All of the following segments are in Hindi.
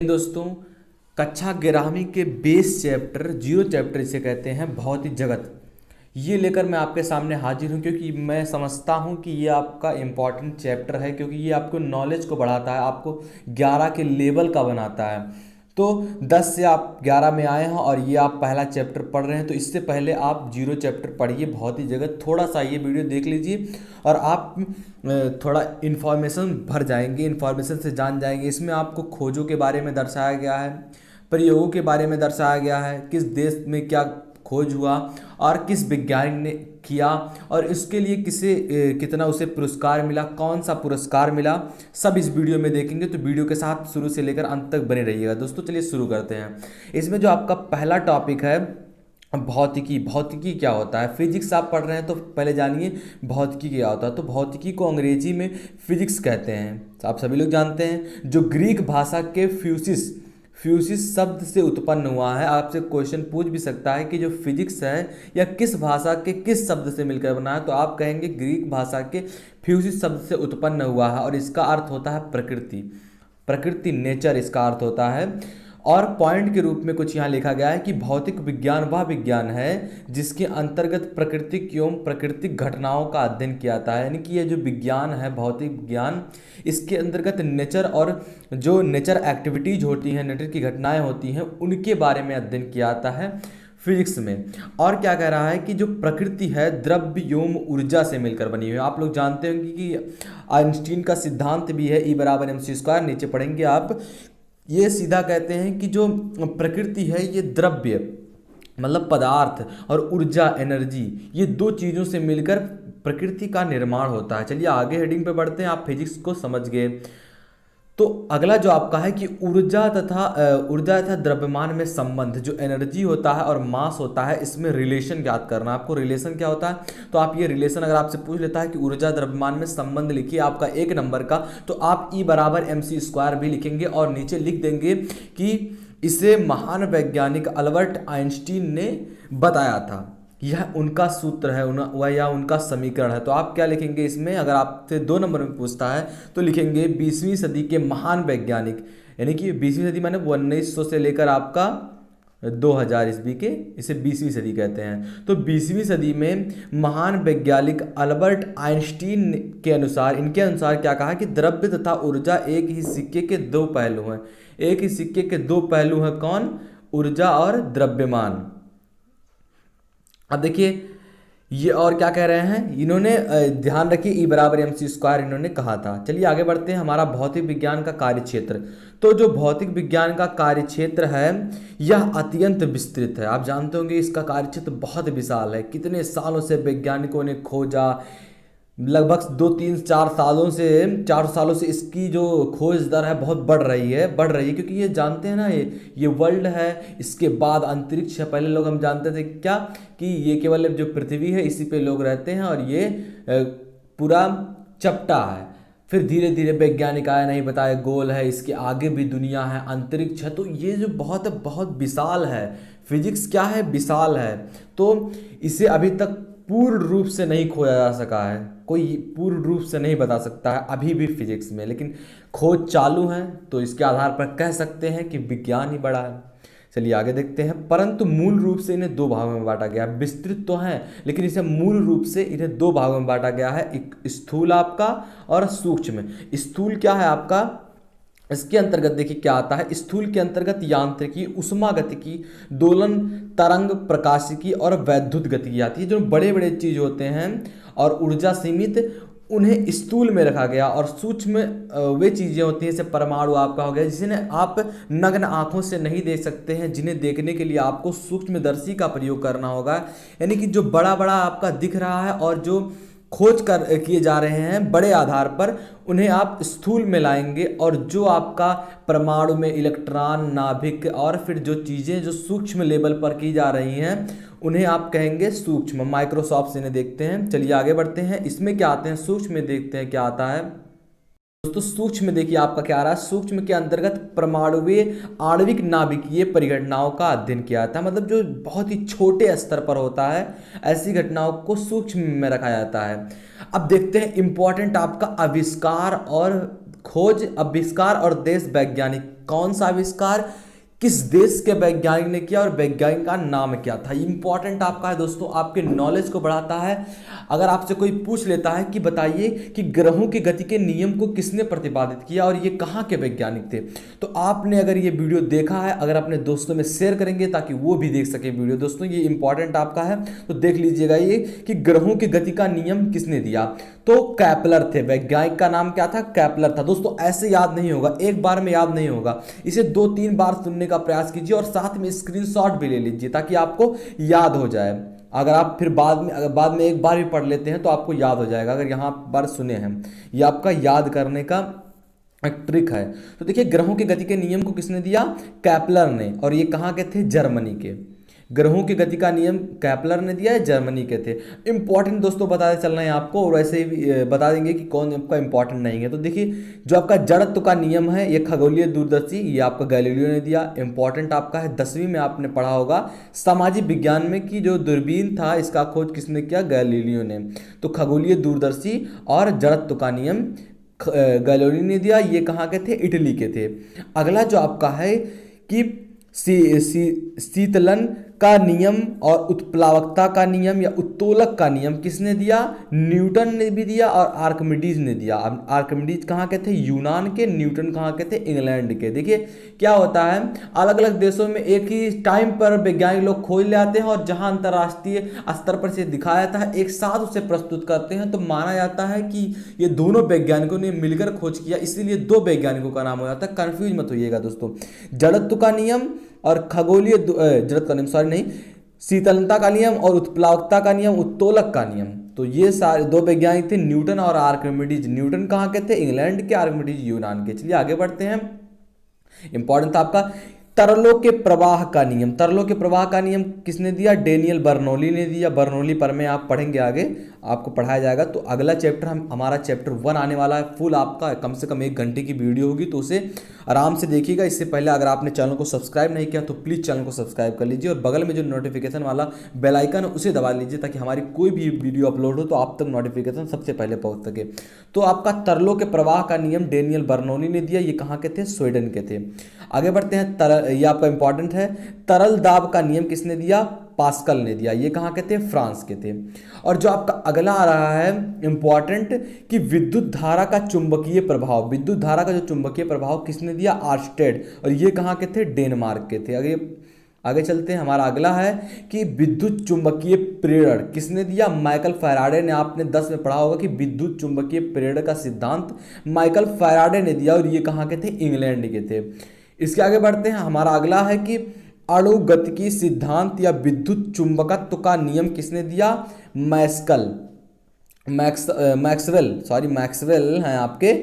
दोस्तों, कक्षा 11वीं के बेस चैप्टर जीरो चैप्टर इसे कहते हैं भौतिक जगत। ये लेकर मैं आपके सामने हाजिर हूँ क्योंकि मैं समझता हूँ कि ये आपका इम्पॉर्टेंट चैप्टर है, क्योंकि ये आपको नॉलेज को बढ़ाता है, आपको 11 के लेवल का बनाता है। तो 10 से आप 11 में आए हैं और ये आप पहला चैप्टर पढ़ रहे हैं, तो इससे पहले आप जीरो चैप्टर पढ़िए भौतिक जगत। थोड़ा सा ये वीडियो देख लीजिए और आप थोड़ा इन्फॉर्मेशन भर जाएंगे, इन्फॉर्मेशन से जान जाएंगे। इसमें आपको खोजों के बारे में दर्शाया गया है, प्रयोगों के बारे में दर्शाया गया है, किस देश में क्या खोज हुआ और किस वैज्ञानिक ने किया और इसके लिए किसे कितना उसे पुरस्कार मिला, कौन सा पुरस्कार मिला, सब इस वीडियो में देखेंगे। तो वीडियो के साथ शुरू से लेकर अंत तक बने रहिएगा। दोस्तों चलिए शुरू करते हैं। इसमें जो आपका पहला टॉपिक है भौतिकी। भौतिकी क्या होता है? फिजिक्स आप पढ़ रहे हैं तो पहले जानिए भौतिकी क्या होता है। तो भौतिकी को अंग्रेजी में फिजिक्स कहते हैं, आप सभी लोग जानते हैं, जो ग्रीक भाषा के फ्यूसिस फ्यूसिस शब्द से उत्पन्न हुआ है। आपसे क्वेश्चन पूछ भी सकता है कि जो फिजिक्स है या किस भाषा के किस शब्द से मिलकर बना है, तो आप कहेंगे ग्रीक भाषा के फ्यूसिस शब्द से उत्पन्न हुआ है और इसका अर्थ होता है प्रकृति। प्रकृति, नेचर इसका अर्थ होता है। और पॉइंट के रूप में कुछ यहाँ लिखा गया है कि भौतिक विज्ञान वह विज्ञान है जिसके अंतर्गत प्राकृतिक एवं प्राकृतिक घटनाओं का अध्ययन किया जाता है। यानी कि ये जो विज्ञान है भौतिक विज्ञान, इसके अंतर्गत नेचर और जो नेचर एक्टिविटीज होती हैं, नेचर की घटनाएं होती हैं, उनके बारे में अध्ययन किया जाता है फिजिक्स में। और क्या कह रहा है कि जो प्रकृति है द्रव्य एवं ऊर्जा से मिलकर बनी हुई है। आप लोग जानते होंगे कि आइंस्टीन का सिद्धांत भी है E = mc², नीचे पढ़ेंगे आप। ये सीधा कहते हैं कि जो प्रकृति है ये द्रव्य मतलब पदार्थ और ऊर्जा एनर्जी, ये दो चीज़ों से मिलकर प्रकृति का निर्माण होता है। चलिए आगे हेडिंग पे बढ़ते हैं, आप फिजिक्स को समझ गए। तो अगला जो आपका है कि ऊर्जा तथा द्रव्यमान में संबंध, जो एनर्जी होता है और मास होता है, इसमें रिलेशन ज्ञात करना। आपको रिलेशन क्या होता है, तो आप ये रिलेशन अगर आपसे पूछ लेता है कि ऊर्जा द्रव्यमान में संबंध लिखिए आपका 1 नंबर का, तो आप E = mc² भी लिखेंगे और नीचे लिख देंगे कि इसे महान वैज्ञानिक अल्बर्ट आइंस्टीन ने बताया था। यह उनका सूत्र है, वह या उनका समीकरण है। तो आप क्या लिखेंगे इसमें, अगर आपसे 2 नंबर में पूछता है तो लिखेंगे 20वीं सदी के महान वैज्ञानिक। यानी कि 20वीं सदी माने 1900 से लेकर आपका 2000 ईस्वी के, इसे 20वीं सदी कहते हैं। तो 20वीं सदी में महान वैज्ञानिक अल्बर्ट आइंस्टीन के अनुसार, इनके अनुसार क्या कहा कि द्रव्य तथा ऊर्जा एक ही सिक्के के दो पहलू हैं। एक ही सिक्के के दो पहलू हैं, कौन? ऊर्जा और द्रव्यमान। अब देखिए ये और क्या कह रहे हैं इन्होंने, ध्यान रखिए E = mc² इन्होंने कहा था। चलिए आगे बढ़ते हैं। हमारा भौतिक विज्ञान का कार्यक्षेत्र। तो जो भौतिक विज्ञान का कार्यक्षेत्र है यह अत्यंत विस्तृत है। आप जानते होंगे इसका कार्यक्षेत्र बहुत विशाल है। कितने सालों से वैज्ञानिकों ने खोजा, लगभग 2 3 4 सालों से इसकी जो खोज दर है बहुत बढ़ रही है क्योंकि ये जानते हैं ना, ये वर्ल्ड है, इसके बाद अंतरिक्ष है। पहले लोग हम जानते थे क्या कि ये केवल जो पृथ्वी है इसी पे लोग रहते हैं और ये पूरा चपटा है। फिर धीरे धीरे वैज्ञानिक आया, नहीं बताया गोल है, इसके आगे भी दुनिया है, अंतरिक्ष है। तो ये जो बहुत बहुत विशाल है, फिजिक्स क्या है, विशाल है। तो इसे अभी तक पूर्ण रूप से नहीं खोजा जा सका है, कोई पूर्ण रूप से नहीं बता सकता है अभी भी फिजिक्स में, लेकिन खोज चालू है। तो इसके आधार पर कह सकते हैं कि विज्ञान ही बड़ा है। चलिए आगे देखते हैं। परंतु मूल रूप से इन्हें 2 भागों में बांटा गया है। विस्तृत तो हैं लेकिन इसे मूल रूप से इन्हें 2 भागों में बांटा गया है, एक स्थूल आपका और सूक्ष्म। स्थूल क्या है आपका, इसके अंतर्गत देखिए क्या आता है। स्थूल के अंतर्गत यांत्रिकी, उष्मागतिकी, दोलन, तरंग, प्रकाशिकी और वैद्युत गतिकी आती है। जो बड़े बड़े चीज होते हैं और ऊर्जा सीमित, उन्हें स्थूल में रखा गया। और सूक्ष्म वे चीजें होती हैं, जैसे परमाणु आपका हो गया, जिन्हें आप नग्न आंखों से नहीं देख सकते हैं, जिन्हें देखने के लिए आपको सूक्ष्मदर्शी का प्रयोग करना होगा। यानी कि जो बड़ा बड़ा आपका दिख रहा है और जो खोज कर किए जा रहे हैं बड़े आधार पर, उन्हें आप स्थूल में लाएंगे। और जो आपका परमाणु में इलेक्ट्रॉन, नाभिक और फिर जो चीज़ें जो सूक्ष्म लेवल पर की जा रही हैं उन्हें आप कहेंगे सूक्ष्म। माइक्रोसॉफ्ट से इन्हें देखते हैं। चलिए आगे बढ़ते हैं। इसमें क्या आते हैं, सूक्ष्म में देखते हैं क्या आता है। दोस्तों सूक्ष्म देखिए आपका क्या आ रहा है। सूक्ष्म के अंतर्गत परमाणुवीय, आणविक, नाभिकीय परिघटनाओं का अध्ययन किया जाता है। मतलब जो बहुत ही छोटे स्तर पर होता है, ऐसी घटनाओं को सूक्ष्म में रखा जाता है। अब देखते हैं इंपॉर्टेंट आपका आविष्कार और खोज, आविष्कार और देश वैज्ञानिक कौन सा आविष्कार किस देश के वैज्ञानिक ने किया और वैज्ञानिक का नाम क्या था। इंपॉर्टेंट आपका है दोस्तों, आपके नॉलेज को बढ़ाता है। अगर आपसे कोई पूछ लेता है कि बताइए कि ग्रहों की गति के नियम को किसने प्रतिपादित किया और ये कहाँ के वैज्ञानिक थे, तो आपने अगर ये वीडियो देखा है, अगर अपने दोस्तों में शेयर करेंगे ताकि वो भी देख सके वीडियो। दोस्तों ये इंपॉर्टेंट आपका है, तो देख लीजिएगा ये कि ग्रहों की गति का नियम किसने दिया, तो कैपलर थे। वैज्ञानिक का नाम क्या था, कैपलर था। दोस्तों ऐसे याद नहीं होगा, एक बार में याद नहीं होगा, इसे 2-3 बार सुनने का प्रयास कीजिए और साथ में स्क्रीनशॉट भी ले लीजिए ताकि आपको याद हो जाए। अगर आप फिर बाद में एक बार भी पढ़ लेते हैं तो आपको याद हो जाएगा, अगर यहाँ बार सुने हैं। ये आपका याद करने का एक ट्रिक है। तो देखिए ग्रहों की गति के नियम को किसने दिया, कैपलर ने, और ये कहाँ के थे, जर्मनी के। ग्रहों की गति का नियम कैपलर ने दिया है, जर्मनी के थे। इंपॉर्टेंट दोस्तों बताते चलना है आपको, और वैसे ही बता देंगे कि कौन आपका इंपॉर्टेंट नहीं है। तो देखिए जो आपका जड़त्व का नियम है, ये खगोलीय दूरदर्शी, ये आपका गैलीलियो ने दिया। इंपॉर्टेंट आपका है 10वीं में आपने पढ़ा होगा सामाजिक विज्ञान में कि जो दूरबीन था इसका खोज किसने किया, गैलीलियो ने। तो खगोलीय दूरदर्शी और जड़त्व का नियम गैलीलियो ने दिया। ये कहाँ के थे, इटली के थे। अगला जो आपका है कि शीतलन का नियम और उत्प्लावकता का नियम या उत्तोलक का नियम किसने दिया, न्यूटन ने भी दिया और आर्किमिडीज ने दिया। अब आर्किमिडीज कहाँ के थे, यूनान के, न्यूटन कहाँ के थे, इंग्लैंड के। देखिए क्या होता है, अलग अलग देशों में एक ही टाइम पर वैज्ञानिक लोग खोज ले आते हैं और जहां अंतर्राष्ट्रीय स्तर पर से दिखाया जाता है एक साथ उसे प्रस्तुत करते हैं, तो माना जाता है कि ये दोनों वैज्ञानिकों ने मिलकर खोज किया, इसीलिए 2 वैज्ञानिकों का नाम हो जाता है। कंफ्यूज मत होइएगा दोस्तों। जड़त्व का नियम और खगोलीय जड़त्व का नियम, सॉरी नहीं, शीतलता का नियम और उत्प्लावकता का नियम, उत्तोलक का नियम, तो ये सारे 2 वैज्ञानिक थे, न्यूटन और आर्किमिडीज। न्यूटन कहाँ के थे, इंग्लैंड के, आर्किमिडीज यूनान के। चलिए आगे बढ़ते हैं। इंपॉर्टेंट था आपका तरलों के प्रवाह का नियम। तरलों के प्रवाह का नियम किसने दिया, डेनियल बर्नौली ने दिया। बर्नौली पर में आप पढ़ेंगे, आगे आपको पढ़ाया जाएगा। तो अगला चैप्टर हमारा चैप्टर 1 आने वाला है, फुल आपका कम से कम 1 घंटे की वीडियो होगी, तो उसे आराम से देखिएगा। इससे पहले अगर आपने चैनल को सब्सक्राइब नहीं किया तो प्लीज़ चैनल को सब्सक्राइब कर लीजिए और बगल में जो नोटिफिकेशन वाला बेल आइकन है उसे दबा लीजिए ताकि हमारी कोई भी वीडियो अपलोड हो तो आप तक नोटिफिकेशन सबसे पहले पहुंच सके। तो आपका तरलों के प्रवाह का नियम डेनियल बर्नौली ने दिया। ये कहाँ के थे, स्वीडन के थे। आगे बढ़ते हैं। ये आपका इंपॉर्टेंट है। तरल दाब का नियम किसने दिया, पास्कल ने दिया। ये कहाँ के थे, फ्रांस के थे। और जो आपका अगला आ रहा है इंपॉर्टेंट कि विद्युत धारा का चुंबकीय प्रभाव, विद्युत धारा का जो चुंबकीय प्रभाव किसने दिया, आर्स्टेड। और ये कहाँ के थे, डेनमार्क के थे। आगे चलते हैं। हमारा अगला है कि विद्युत चुंबकीय प्रेरण किसने दिया, माइकल फैराडे ने। आपने 10 में पढ़ा होगा कि विद्युत चुंबकीय प्रेरण का सिद्धांत माइकल फैराडे ने दिया और ये कहाँ के थे, इंग्लैंड के थे। इसके आगे बढ़ते हैं। हमारा अगला है कि अणुगतिकी सिद्धांत या विद्युत चुंबकत्व का नियम किसने दिया, मैक्सवेल हैं आपके।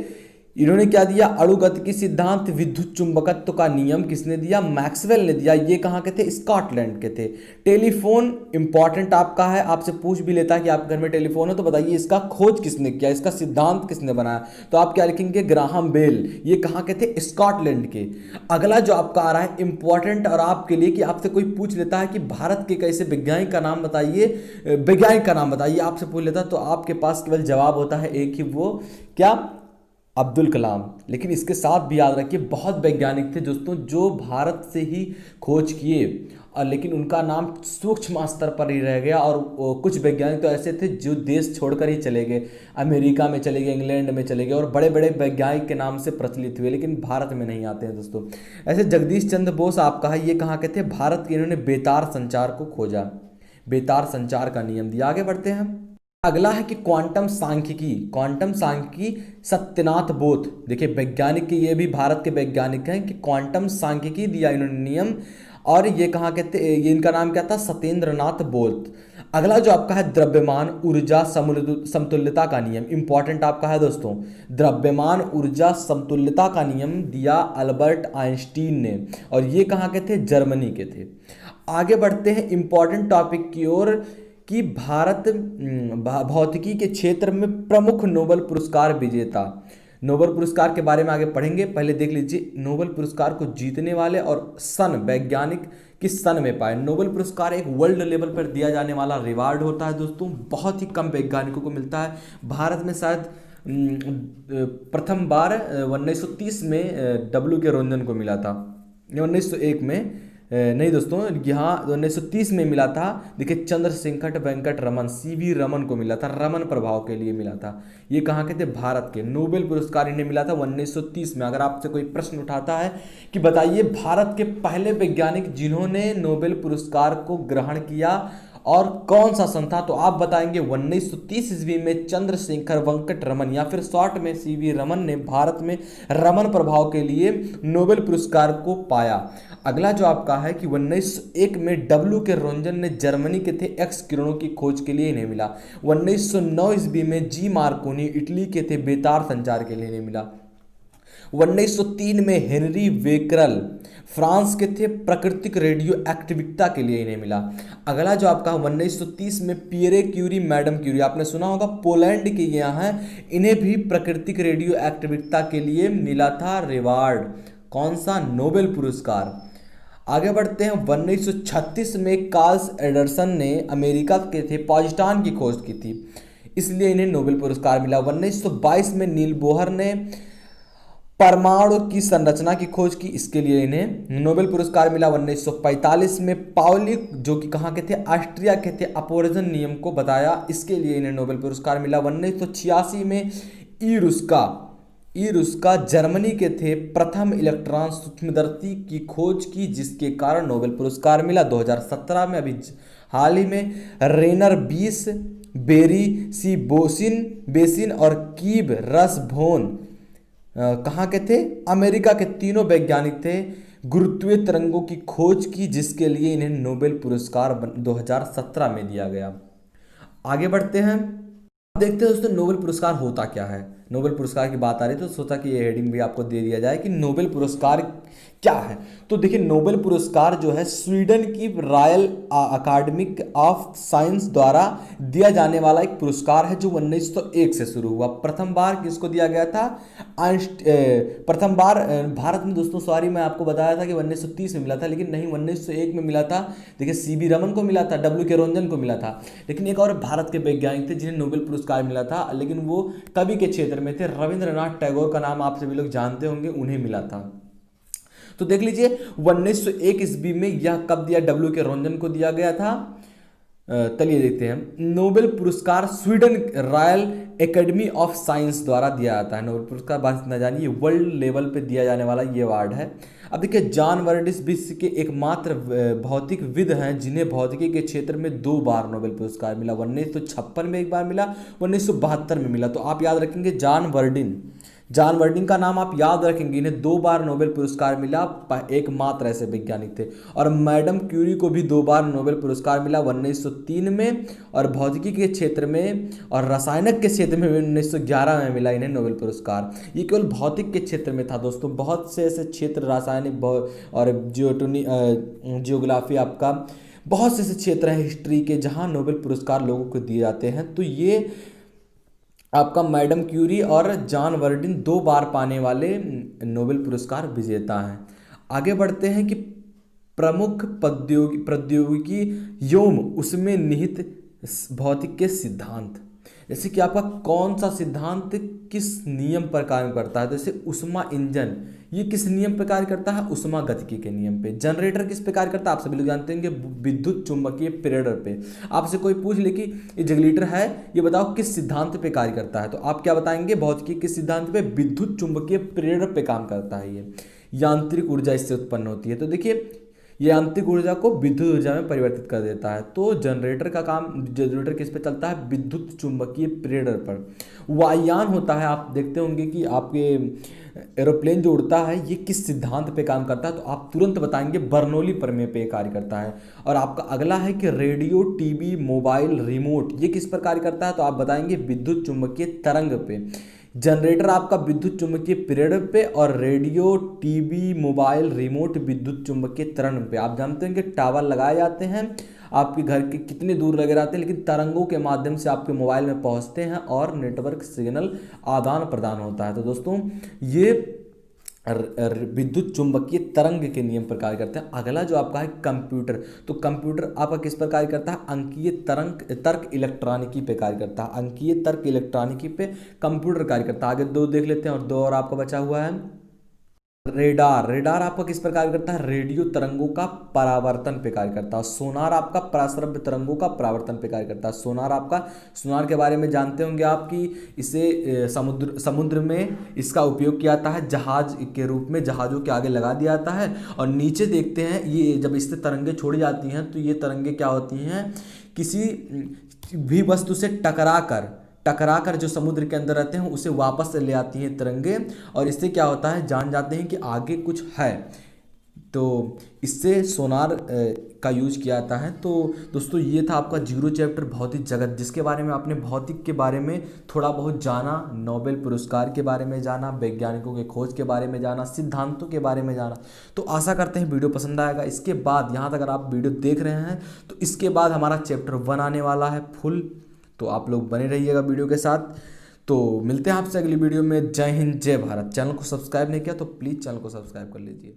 इन्होंने क्या दिया, अणुगतिकी सिद्धांत, विद्युत चुंबकत्व का नियम किसने दिया, मैक्सवेल ने दिया। ये कहाँ के थे, स्कॉटलैंड के थे। टेलीफोन इंपॉर्टेंट आपका है, आपसे पूछ भी लेता है कि आपके घर में टेलीफोन है तो बताइए इसका खोज किसने किया, इसका सिद्धांत किसने बनाया, तो आप क्या लिखेंगे, ग्राहम बेल। ये कहाँ के थे, स्कॉटलैंड के। अगला जो आपका आ रहा है इंपॉर्टेंट और आपके लिए कि आपसे कोई पूछ लेता है कि भारत के कैसे वैज्ञानिक का नाम बताइए, वैज्ञानिक का नाम बताइए, आपसे पूछ लेता है तो आपके पास केवल जवाब होता है एक ही, वो क्या, अब्दुल कलाम। लेकिन इसके साथ भी याद रखिए बहुत वैज्ञानिक थे दोस्तों जो भारत से ही खोज किए, और लेकिन उनका नाम सूक्ष्म स्तर पर ही रह गया। और कुछ वैज्ञानिक तो ऐसे थे जो देश छोड़कर ही चले गए, अमेरिका में चले गए, इंग्लैंड में चले गए और बड़े बड़े वैज्ञानिक के नाम से प्रचलित हुए, लेकिन भारत में नहीं आते हैं दोस्तों। ऐसे जगदीश चंद्र बोस आपका है, ये कहाँ के थे, भारत के। इन्होंने बेतार संचार को खोजा, बेतार संचार का नियम दिया। आगे बढ़ते हैं। अगला है कि क्वांटम सांख्यिकी, क्वांटम सांख्यिकी सत्यनाथ बोस। देखिए वैज्ञानिक के, ये भी भारत के वैज्ञानिक हैं कि क्वांटम सांख्यिकी दिया इन्होंने नियम, और ये कहाँ के थे, ये इनका नाम क्या था, सत्येंद्रनाथ बोस। अगला जो आपका है द्रव्यमान ऊर्जा समतुल्यता का नियम, इंपॉर्टेंट आपका है दोस्तों। द्रव्यमान ऊर्जा समतुल्यता का नियम दिया अल्बर्ट आइंस्टीन ने, और ये कहाँ के थे, जर्मनी के थे। आगे बढ़ते हैं इंपॉर्टेंट टॉपिक की ओर कि भारत भौतिकी के क्षेत्र में प्रमुख नोबेल पुरस्कार विजेता। नोबेल पुरस्कार के बारे में आगे पढ़ेंगे, पहले देख लीजिए नोबेल पुरस्कार को जीतने वाले और सन, वैज्ञानिक किस सन में पाए। नोबेल पुरस्कार एक वर्ल्ड लेवल पर दिया जाने वाला रिवार्ड होता है दोस्तों, बहुत ही कम वैज्ञानिकों को मिलता है। भारत में शायद प्रथम बार 1930 में डब्ल्यू के रोंजन को मिला था। 1901 में नहीं दोस्तों, यहाँ 1930 में मिला था। देखिए चंद्रशेखर वेंकट रमन, सीवी रमन को मिला था, रमन प्रभाव के लिए मिला था। ये कहाँ के थे? भारत के। नोबेल पुरस्कार इन्हें मिला था 1930 में। अगर आपसे कोई प्रश्न उठाता है कि बताइए भारत के पहले वैज्ञानिक जिन्होंने नोबेल पुरस्कार को ग्रहण किया और कौन सा सन था, तो आप बताएंगे 1930 ईस्वी में चंद्रशेखर वेंकट रमन, या फिर शॉर्ट में सीवी रमन ने भारत में रमन प्रभाव के लिए नोबेल पुरस्कार को पाया। अगला जो आपका है कि 1901 में डब्ल्यू के रोंजन ने जर्मनी के थे एक्स किरणों की खोज के लिए इन्हें मिला। 1909 ईस्वी में जी मार्कोनी इटली के थे बेतार संचार के लिए इन्हें मिला। 1903 में हेनरी बेकरल फ्रांस के थे प्राकृतिक रेडियो एक्टिविटा के लिए इन्हें मिला। अगला जो आपका 1930 में पियरे क्यूरी, मैडम क्यूरी, आपने सुना होगा पोलैंड के यहाँ हैं, इन्हें भी प्राकृतिक रेडियो एक्टिविटा के लिए मिला था रिवार्ड। कौन सा? नोबेल पुरस्कार। आगे बढ़ते हैं। 1936 में कार्ल एंडरसन ने अमेरिका के थे पॉजिट्रॉन की खोज की थी, इसलिए इन्हें नोबेल पुरस्कार मिला। 1922 में नील बोहर ने परमाणु की संरचना की खोज की, इसके लिए इन्हें नोबेल पुरस्कार मिला। 1945 में पाउली, जो कि कहाँ के थे? ऑस्ट्रिया के थे, अपवर्जन नियम को बताया, इसके लिए इन्हें नोबेल पुरस्कार मिला। 1986 में ई रुस्का जर्मनी के थे, प्रथम इलेक्ट्रॉन सूक्ष्मदर्शी की खोज की, जिसके कारण नोबेल पुरस्कार मिला। 2017 में अभी हाल ही में रेनर बीस, बेरी सी बेसिन और कीब रसभोन कहाँ के थे? अमेरिका के तीनों वैज्ञानिक थे, गुरुत्वीय तरंगों की खोज की, जिसके लिए इन्हें नोबेल पुरस्कार 2017 में दिया गया। आगे बढ़ते हैं। देखते हैं दोस्तों नोबेल पुरस्कार होता क्या है। नोबेल पुरस्कार की बात आ रही तो सोचा कि ये हेडिंग भी आपको दे दिया जाए कि नोबेल पुरस्कार क्या है। तो देखिए नोबेल पुरस्कार जो है स्वीडन की रॉयल अकादमिक ऑफ साइंस द्वारा दिया जाने वाला एक पुरस्कार है, जो 1901 से शुरू हुआ। प्रथम बार किसको दिया गया था? प्रथम बार भारत में दोस्तों, सॉरी मैं आपको बताया था कि 1930 में मिला था, लेकिन नहीं 1901 में मिला था। देखिए सीवी रमन को मिला था, डब्ल्यू के रोंजन को मिला था, लेकिन एक और भारत के वैज्ञानिक थे जिन्हें नोबेल पुरस्कार मिला था, लेकिन वो कवि के क्षेत्र में थे। रविंद्रनाथ टैगोर का नाम आप सभी लोग जानते होंगे, उन्हें मिला था। तो देख लीजिए 1901 ईस्वी में यह कब दिया? डब्ल्यू के रोंजन को दिया गया था। चलिए देखते हैं। नोबेल पुरस्कार Sweden royal academy of science द्वारा दिया जाता है। नोबेल पुरस्कार बात न जानिए, वर्ल्ड लेवल पे दिया जाने वाला ये अवार्ड है। अब देखिए जॉन वर्डिस विश्व के एकमात्र भौतिक विद हैं जिन्हें भौतिकी के क्षेत्र में 2 बार नोबेल पुरस्कार मिला। 1956 में एक बार मिला, 1972 में मिला। तो आप याद रखेंगे जॉन वर्डिन का नाम आप याद रखेंगे, इन्हें 2 बार नोबेल पुरस्कार मिला, एकमात्र ऐसे वैज्ञानिक थे। और मैडम क्यूरी को भी 2 बार नोबेल पुरस्कार मिला, 1903 में और भौतिकी के क्षेत्र में, और रसायनक के क्षेत्र में 1911 में मिला इन्हें नोबेल पुरस्कार। ये केवल भौतिक के क्षेत्र में था दोस्तों, बहुत से ऐसे क्षेत्र रासायनिक और जियोग्राफी आपका बहुत से ऐसे क्षेत्र हैं हिस्ट्री के जहाँ नोबेल पुरस्कार लोगों को दिए जाते हैं। तो ये आपका मैडम क्यूरी और जॉन वर्डिन 2 बार पाने वाले नोबेल पुरस्कार विजेता हैं। आगे बढ़ते हैं कि प्रमुख प्रौद्योगिकी योम उसमें निहित भौतिक के सिद्धांत, जैसे कि आपका कौन सा सिद्धांत किस नियम पर कार्य करता है। जैसे उष्मा इंजन, ये किस नियम पर कार्य करता है? उष्मा गतिकी के नियम पे। जनरेटर किस पे कार्य करता है? आप सभी लोग जानते होंगे विद्युत चुंबकीय प्रेरण पे। आपसे कोई पूछ ले कि ये जनरेटर है, ये बताओ किस सिद्धांत पे कार्य करता है, तो आप क्या बताएंगे? भौतिकी किस सिद्धांत पे? विद्युत चुंबकीय प्रेरण पे काम करता है। ये यांत्रिक ऊर्जा इससे उत्पन्न होती है। तो देखिए ये यांत्रिक ऊर्जा को विद्युत ऊर्जा में परिवर्तित कर देता है। तो जनरेटर का काम, जनरेटर किस पे चलता है? विद्युत चुंबकीय प्रेरण पर। वायुयान होता है, आप देखते होंगे कि आपके एरोप्लेन जो उड़ता है ये किस सिद्धांत पे काम करता है, तो आप तुरंत बताएंगे बर्नौली प्रमेय पे कार्य करता है। और आपका अगला है कि रेडियो, टीवी, मोबाइल, रिमोट ये किस पर कार्य करता है, तो आप बताएंगे विद्युत चुंबकीय तरंग पे। जनरेटर आपका विद्युत चुंबकीय प्रेरण पे, और रेडियो, टीवी, मोबाइल, रिमोट विद्युत चुंबकीय तरंग पे। आप जानते हैं कि टावर लगाए जाते हैं, आपके घर के कितने दूर लगे रहते हैं, लेकिन तरंगों के माध्यम से आपके मोबाइल में पहुंचते हैं और नेटवर्क सिग्नल आदान प्रदान होता है। तो दोस्तों ये विद्युत चुंबकीय तरंग के नियम पर कार्य करते हैं। अगला जो आपका है कंप्यूटर, तो कंप्यूटर आपका किस पर कार्य करता है, अंकीय तर्क इलेक्ट्रॉनिकी पे कार्य करता है। अंकीय तर्क इलेक्ट्रॉनिकी पे कंप्यूटर कार्य करता है। आगे दो देख लेते हैं और दो और आपका बचा हुआ है। रेडार, रेडार आपका किस पर कार्य करता है, रेडियो तरंगों का परावर्तन पे कार्य करता है। सोनार आपका पराश्रव्य तरंगों का परावर्तन पे कार्य करता है। सोनार आपका, सोनार के बारे में जानते होंगे आप कि इसे समुद्र समुद्र में इसका उपयोग किया जाता है, जहाज के रूप में जहाज़ों के आगे लगा दिया जाता है। और नीचे देखते हैं ये जब इससे तरंगे छोड़ी जाती हैं तो ये तरंगे क्या होती हैं, किसी भी वस्तु से टकरा कर जो समुद्र के अंदर रहते हैं उसे वापस ले आती हैं तरंगे। और इससे क्या होता है, जान जाते हैं कि आगे कुछ है। तो इससे सोनार का यूज किया जाता है। तो दोस्तों ये था आपका जीरो चैप्टर भौतिक जगत, जिसके बारे में आपने भौतिक के बारे में थोड़ा बहुत जाना, नोबेल पुरस्कार के बारे में जाना, वैज्ञानिकों के खोज के बारे में जाना, सिद्धांतों के बारे में जाना। तो आशा करते हैं वीडियो पसंद आएगा। इसके बाद यहाँ तक अगर आप वीडियो देख रहे हैं तो इसके बाद हमारा चैप्टर 1 आने वाला है फुल। तो आप लोग बने रहिएगा वीडियो के साथ। तो मिलते हैं आपसे अगली वीडियो में। जय हिंद, जय भारत। चैनल को सब्सक्राइब नहीं किया तो प्लीज़ चैनल को सब्सक्राइब कर लीजिए।